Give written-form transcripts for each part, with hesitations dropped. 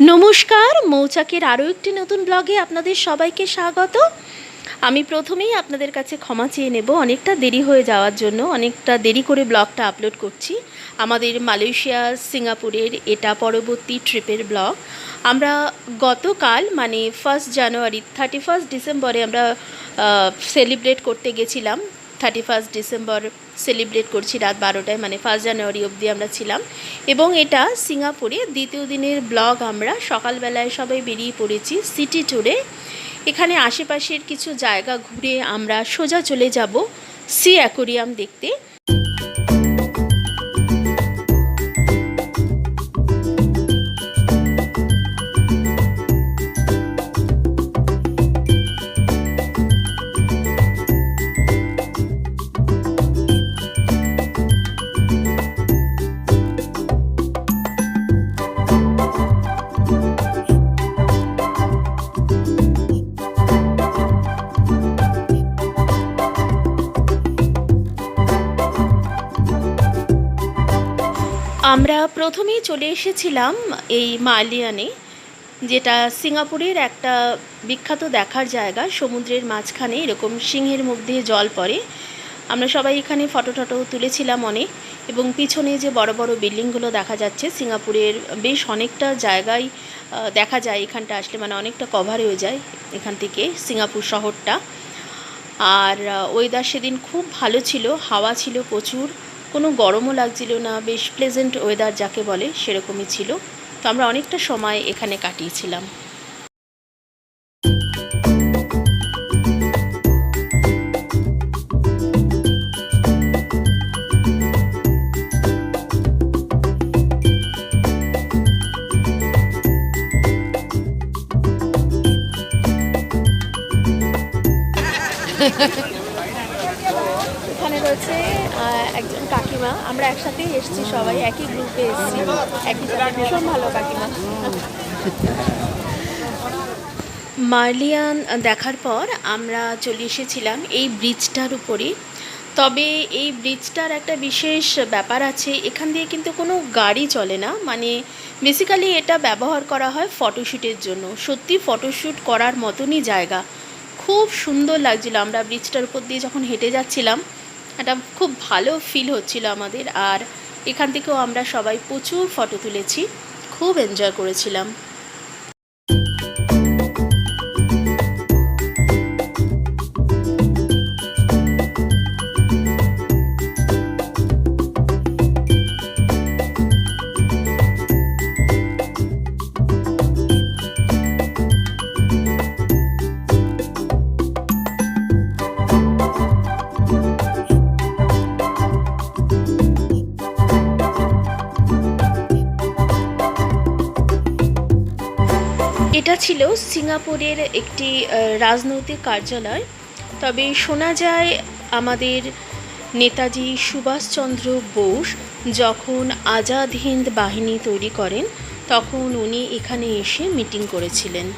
নমস্কার, মৌচাকের আরও একটি নতুন ব্লগে আপনাদের সবাইকে স্বাগত। আমি প্রথমেই আপনাদের কাছে ক্ষমা চেয়ে নেব অনেকটা দেরি হয়ে যাওয়ার জন্য। অনেকটা দেরি করে ব্লগটা আপলোড করছি। আমাদের মালয়েশিয়া সিঙ্গাপুরের এটা পরবর্তী ট্রিপের ব্লগ। আমরা গতকাল মানে 1 জানুয়ারি 31 ডিসেম্বরে আমরা সেলিব্রেট করতে গেছিলাম। 31 ডিসেম্বর সেলিব্রেট করছি রাত 12টায়, মানে 1 জানুয়ারি অবধি আমরা ছিলাম। এবং এটা সিঙ্গাপুরে দ্বিতীয় দিনের ব্লগ। আমরা সকালবেলায় সবাই বেরিয়ে পড়েছি সিটি ট্যুরে। এখানে আশেপাশের কিছু জায়গা ঘুরে আমরা সোজা চলে যাব সি অ্যাকোরিয়াম দেখতে। আমরা প্রথমেই চলে এসেছিলাম এই মালিয়ানে, যেটা সিঙ্গাপুরের একটা বিখ্যাত দেখার জায়গা। সমুদ্রের মাঝখানে এরকম সিংহের মুখ দিয়ে জল পড়ে। আমরা সবাই এখানে ফটো টটো তুলেছিলাম অনেক। এবং পিছনে যে বড় বড় বিল্ডিংগুলো দেখা যাচ্ছে, সিঙ্গাপুরের বেশ অনেকটা জায়গায় দেখা যায় এখানটা আসলে, মানে অনেকটা কভার হয়ে যায় এখান থেকে সিঙ্গাপুর শহরটা। আর ওয়েদার সেদিন খুব ভালো ছিল, হাওয়া ছিল প্রচুর, কোনো গরমও লাগছিল না, বেশ প্লেজেন্ট ওয়েদার যাকে বলে সেরকমই ছিল। তো আমরা অনেকটা সময় এখানে কাটিয়েছিলাম। এখানে রয়েছে একজন কাকিমা, আমরা একসাথেই এসেছি, সবাই একই গ্রুপে এসেছি, একই সাথে। ভীষণ ভালো কাকিমা। মালিয়ান দেখার পর আমরা চলে এসেছিলাম এই ব্রিজটার উপরে। তবে এই ব্রিজটার একটা বিশেষ ব্যাপার আছে, এখান দিয়ে কিন্তু কোনো গাড়ি চলে না, মানে বেসিক্যালি এটা ব্যবহার করা হয় ফটোশ্যুটের জন্য। সত্যি ফটোশ্যুট করার মতনই জায়গা, খুব সুন্দর লাগছিল। আমরা ব্রিজটার উপর দিয়ে যখন হেঁটে যাচ্ছিলাম, একটা খুব ভালো ফিল হচ্ছিল আমাদের। আর এখান থেকেও আমরা সবাই প্রচুর ফটো তুলেছি, খুব এনজয় করেছিলাম। এটা ছিল সিঙ্গাপুরের একটি রাজনৈতিক কার্যালয়। তবে শোনা যায় আমাদের নেতাজি সুভাষচন্দ্র বোস যখন আজাদ হিন্দ বাহিনী তৈরি করেন, তখন উনি এখানে এসে মিটিং করেছিলেন।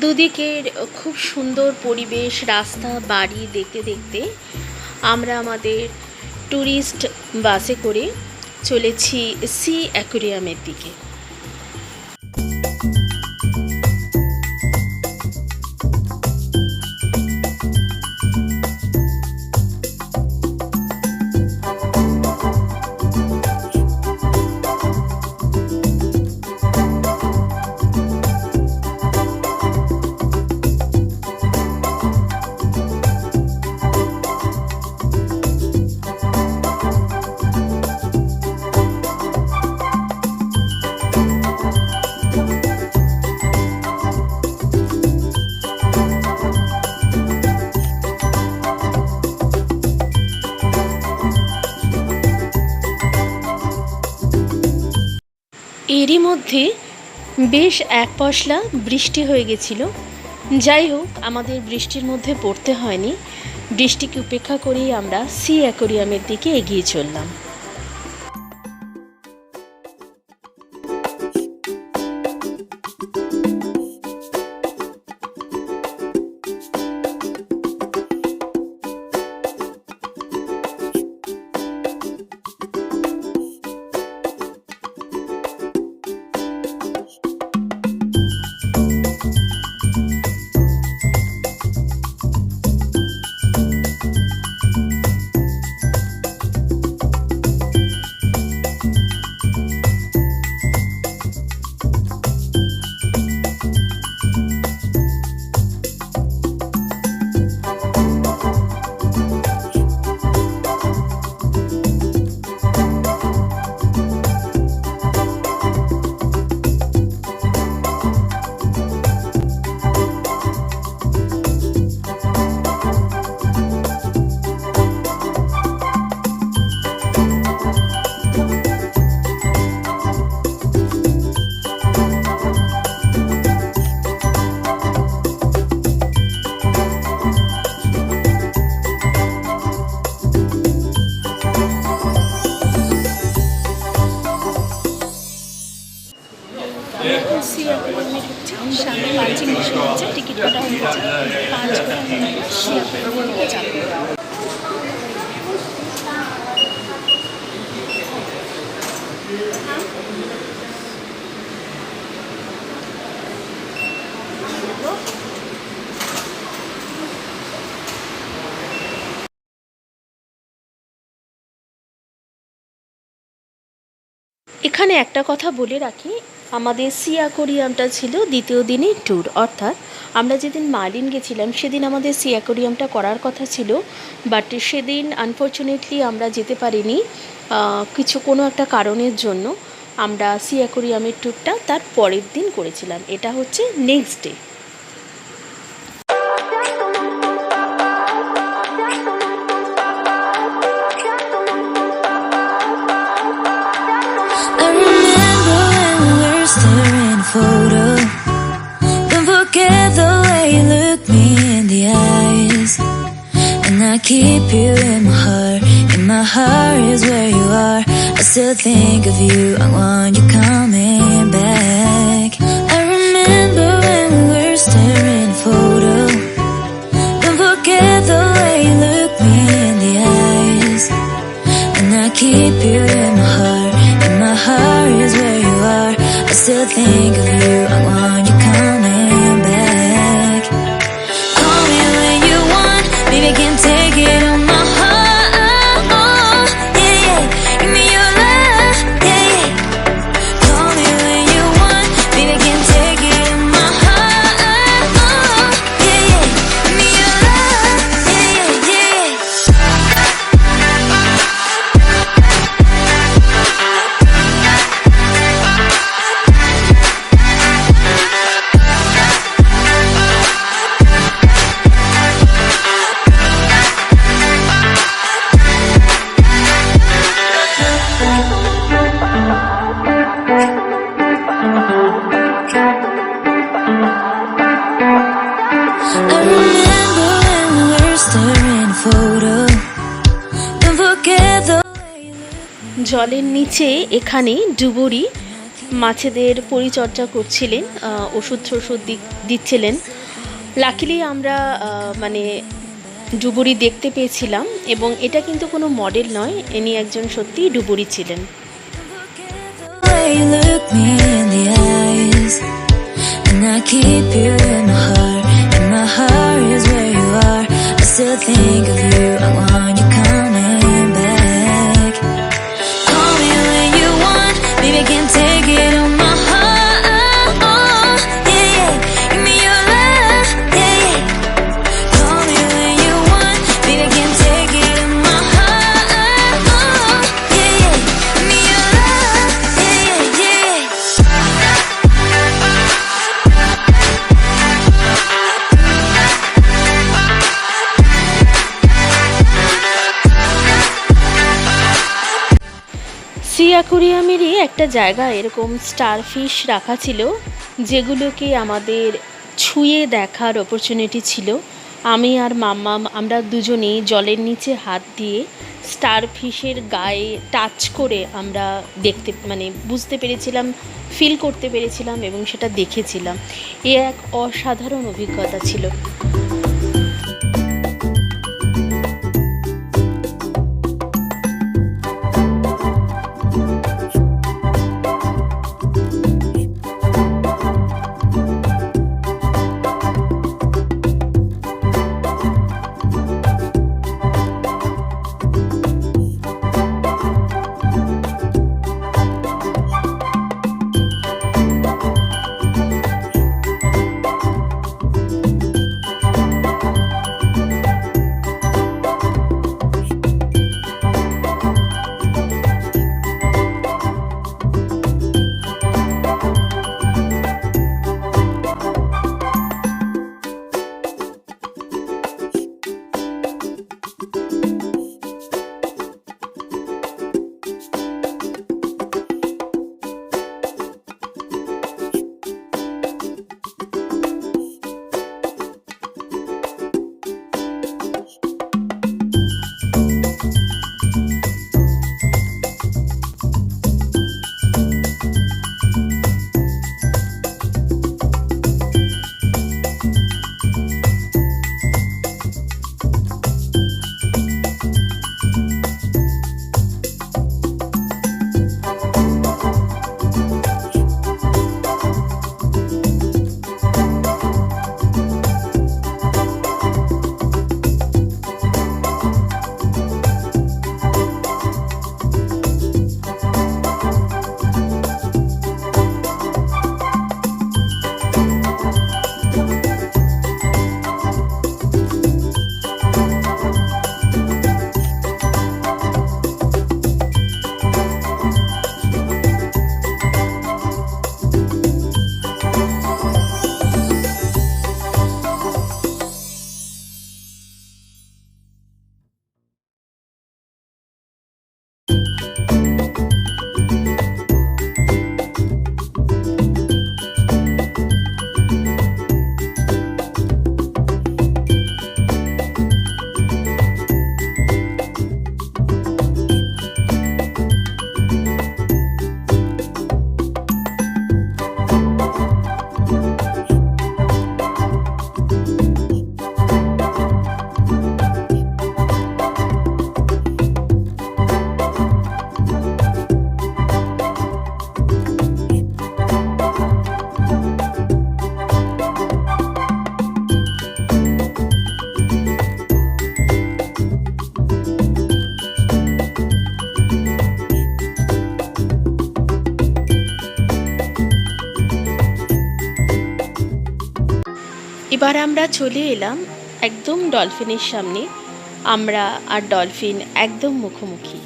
দুদিকের খুব সুন্দর পরিবেশ, রাস্তা, বাড়ি দেখতে দেখতে আমরা আমাদের ট্যুরিস্ট বাসে করে চলেছি সি অ্যাকোরিয়ামের দিকে। এরই মধ্যে বেশ এক পশলা বৃষ্টি হয়ে গেছিল। যাই হোক, আমাদের বৃষ্টির মধ্যে পড়তে হয়নি। বৃষ্টিকে উপেক্ষা করেই আমরা সি অ্যাকোরিয়ামের দিকে এগিয়ে চললাম। সামনে পাঞ্চিং মেশিন আছে, টিকিট কাটা হয়ে গেছে, 5 করে আমরা শিয়াপুরের দিকে যাবো। এখানে একটা কথা বলে রাখি, আমাদের সি অ্যাকোরিয়ামটা ছিল দ্বিতীয় দিনের ট্যুর, অর্থাৎ আমরা যেদিন মার্লিন গেছিলাম সেদিন আমাদের সি অ্যাকোরিয়ামটা করার কথা ছিল, বাট সেদিন আনফর্চুনেটলি আমরা যেতে পারিনি কোনো একটা কারণের জন্য। আমরা সি অ্যাকোরিয়ামের ট্যুরটা তার পরের দিন করেছিলাম, এটা হচ্ছে next day. Photo. Don't forget the way you look me in the eyes, and I keep you in my heart. In my heart is where you are. I still think of you. I want you coming back. I remember when we were staring photo. Don't forget the way you look me in the eyes, and I keep you in my heart. In my heart is where you are. I still think of you, I want you coming back. Call me when you want, baby, I can't take it on my heart. Yeah, yeah, give me your love, yeah, yeah. Call me when you want, baby, I can't take it on my heart. Yeah, yeah, give me your love, yeah, yeah, yeah. I remember when we were staring photo. Don't forget the way you look. জলের নিচে এখানে ডুবুরি মাছেদের পরিচর্যা করছিলেন, ওষুধ দিচ্ছিলেন। Luckily আমরা মানে ডুবুরি দেখতে পেয়েছিলাম, এবং এটা কিন্তু কোনো মডেল নয়, ইনি একজন সত্যিই ডুবুরি ছিলেন। The way you look me in the eyes, and I keep you in my heart. In my heart is where you are. I still think of you. I want you coming back. Call me when you want, baby, I can't take it on my heart. Yeah, yeah, give me your love, yeah, yeah. Call me when you want, baby, I can't take it on my heart. Yeah, yeah, give me your love, yeah, yeah, yeah. অ্যাকোরিয়ামেরই একটা জায়গা এরকম starfish রাখা ছিল, যেগুলোকে আমাদের ছুঁয়ে দেখার opportunity ছিল। আমি আর মাম্মাম আমরা দুজনেই জলের নিচে হাত দিয়ে স্টারফিশের গায়ে টাচ করে আমরা দেখতে বুঝতে পেরেছিলাম, ফিল করতে পেরেছিলাম এবং সেটা দেখেছিলাম। এ এক অসাধারণ অভিজ্ঞতা ছিল। এবার আমরা চলে এলাম একদম ডলফিনের সামনে। আমরা আর ডলফিন একদম মুখোমুখি।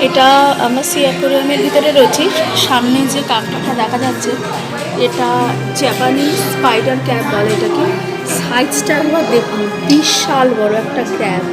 এটা আমরা সি অ্যাকোরিয়ামের ভিতরে রয়েছি। সামনে যে কাঁকড়াটা দেখা যাচ্ছে এটা জাপানিজ স্পাইডার ক্র্যাব বলে এটাকে। সাইজটা একবার দেখুন, বিশাল বড় একটা crab.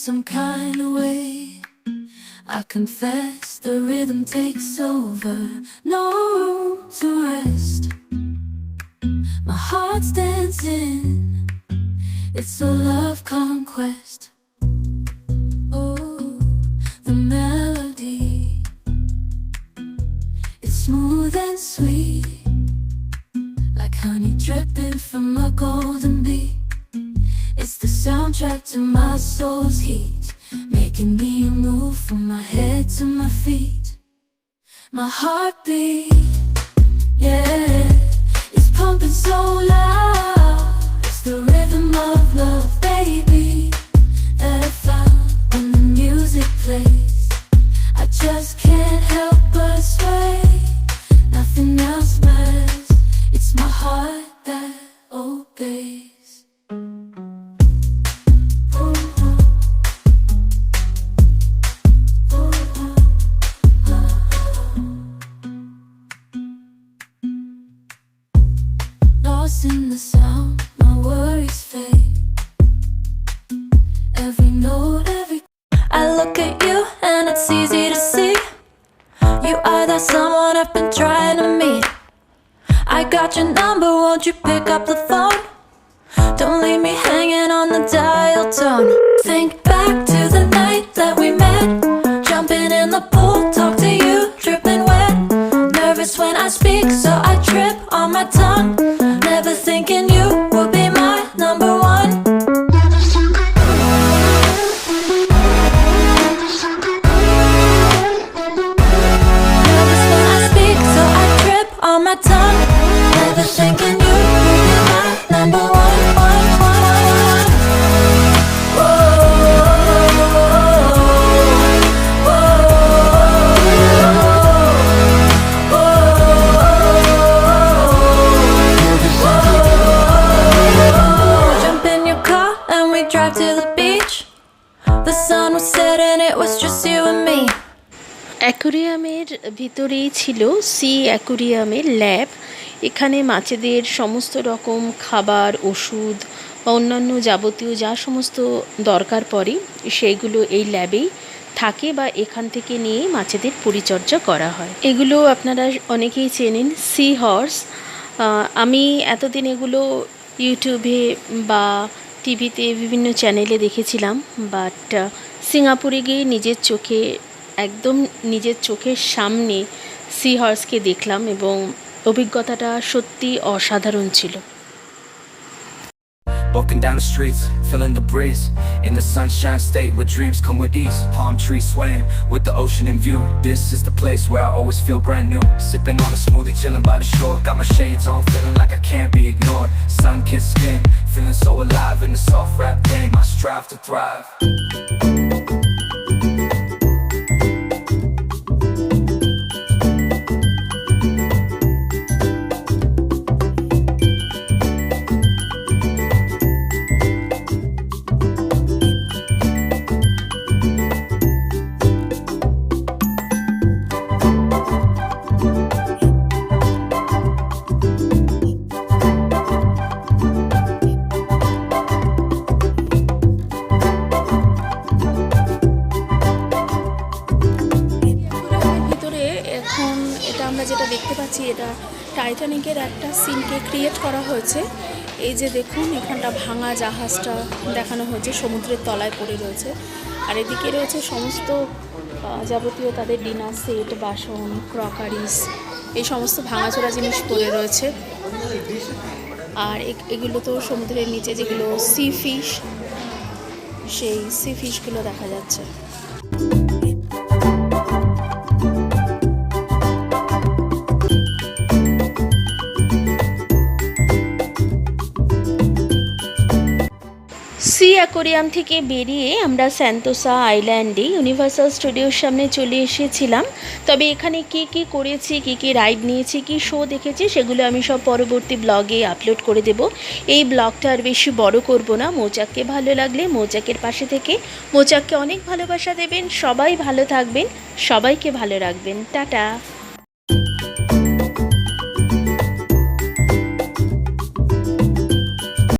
some kind of way. I confess the rhythm takes over, no room to rest. My heart's dancing, it's a love conquest. Oh, the melody, it's smooth and sweet, like honey dripping from a golden bee. It's the soundtrack to my soul's heat, making me move from my head to my feet. My heartbeat, yeah, it's pumping so loud. It's the rhythm of love, baby, that I found when the music plays. I just can't help but sway. Nothing else matters. It's my heart that obeys. Lost in the sound, my worries fade. Every note, I look at you and it's easy to see. You are that someone I've been trying to meet. I got your number, won't you pick up the phone? Don't leave me hanging on the dial tone. Think back to the night that we met, jumping in the pool, talk to you, dripping wet. Nervous when I speak, so I trip on my tongue. Never thinking you would be my number one. Nervous when I speak, so I trip on my tongue. Never thinking you would be my number one. Drive to the beach. The sun was setting, it was just you and me. অ্যাকুরিয়ামের ভিতরেই ছিল C অ্যাকুরিয়ামের lab. এখানে মাছেদের সমস্ত রকম খাবার, ওষুধ বা অন্যান্য যাবতীয় যা সমস্ত দরকার পড়ে সেইগুলো এই ল্যাবেই থাকে বা এখান থেকে নিয়ে মাছেদের পরিচর্যা করা হয়। এগুলো আপনারা অনেকেই চেনেন, সি হর্স। আমি এতদিন এগুলো ইউটিউবে বা টিভিতে বিভিন্ন চ্যানেলে দেখেছিলাম, বাট সিঙ্গাপুরে গিয়ে একদম নিজের চোখের সামনে সি হর্সকে দেখলাম এবং অভিজ্ঞতাটা সত্যি অসাধারণ ছিল। Walking down the streets, feeling the breeze in the sunshine state where dreams come with ease. Palm trees swaying with the ocean in view. This is the place where I always feel brand new. Sipping on a smoothie, chilling by the shore. Got my shades on, feeling like I can't be ignored. Sun-kissed skin, feeling so alive in the soft rap game. I strive to thrive. যেটা দেখতে পাচ্ছি এটা টাইটানিকের একটা সিনকে create করা হয়েছে। এই যে দেখুন, এখানটা ভাঙা জাহাজটা দেখানো হয়েছে, সমুদ্রের তলায় পড়ে রয়েছে। আর এদিকে রয়েছে সমস্ত যাবতীয় তাদের ডিনার সেট, বাসন, ক্রকারিস, এই সমস্ত ভাঙাচোরা জিনিস পড়ে রয়েছে। আর এগুলো তো সমুদ্রের নিচে যেগুলো সি ফিশ, সেই সি ফিশগুলো দেখা যাচ্ছে। সি অ্যাকোরিয়াম থেকে বেরিয়ে আমরা স্যান্তোসা আইল্যান্ডে ইউনিভার্সাল স্টুডিওর সামনে চলে এসেছিলাম। তবে এখানে কী করেছি, কী রাইড নিয়েছি, কী শো দেখেছি, সেগুলো আমি সব পরবর্তী ব্লগে আপলোড করে দেব। এই ব্লগটা আর বেশি বড় করব না। মৌচাককে ভালো লাগলে মৌচাকের পাশে থেকে মৌচাককে অনেক ভালোবাসা দেবেন। সবাই ভালো থাকবেন, সবাইকে ভালো রাখবেন। টাটা।